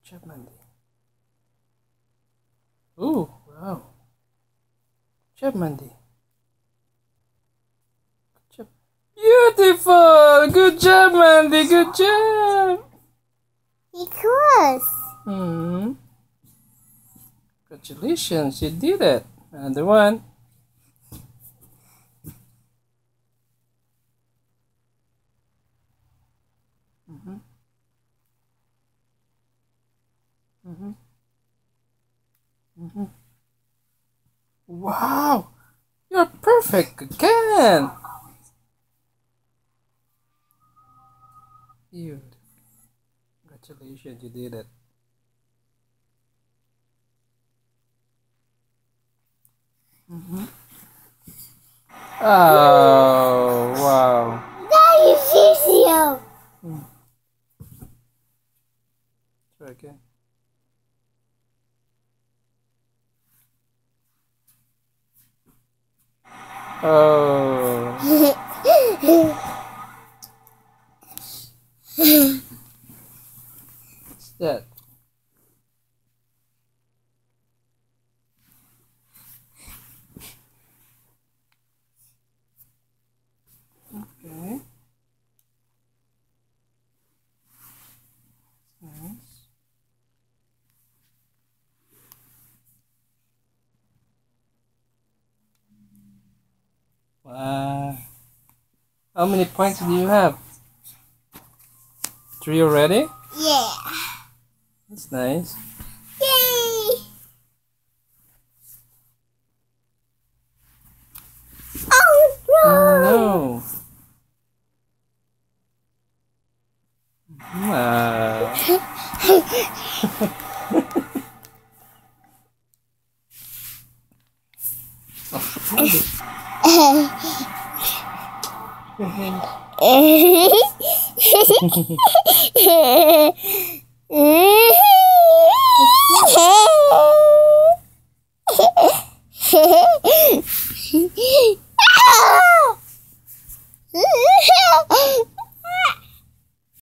job, Mandy. Ooh, wow. Good job, Mandy. Good job. Beautiful! Good job, Mandy. Good job. Because. Congratulations, you did it. Another one. Wow! You're perfect again! You. Congratulations, you did it. Oh, wow. That is easier. Try again. Oh. What's that? Okay. Nice. Wow. How many points do you have? 3 already? Yeah. That's nice. Yay! Oh no! No. Wow.